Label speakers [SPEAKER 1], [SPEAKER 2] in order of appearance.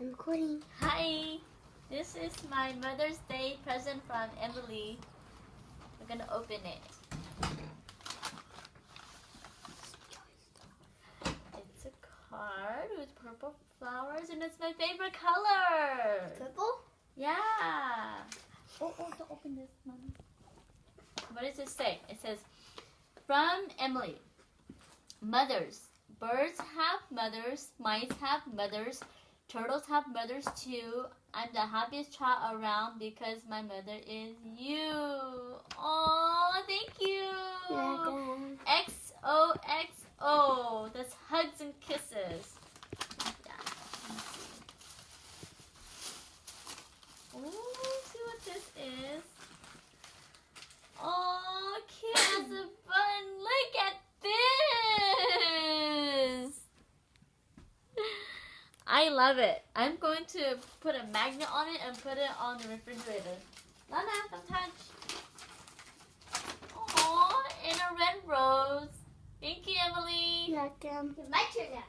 [SPEAKER 1] I'm recording.
[SPEAKER 2] Hi, this is my Mother's Day present from Emily. We're gonna open it. It's a card with purple flowers and it's my favorite color.
[SPEAKER 1] Purple?
[SPEAKER 2] Yeah. Oh, don't open this one. What does it say? It says, from Emily. Mothers. Birds have mothers. Mice have mothers. Turtles have mothers too. I'm the happiest child around because my mother is you. Oh, thank you. XOXO. That's hugs and kisses. Yeah. Oh, see what this is. Oh, kid has a button. Look at this. I love it. I'm going to put a magnet on it and put it on the refrigerator. Lana, don't touch. Aww, and a red rose. Thank you, Emily.
[SPEAKER 1] Welcome. It's my turn now.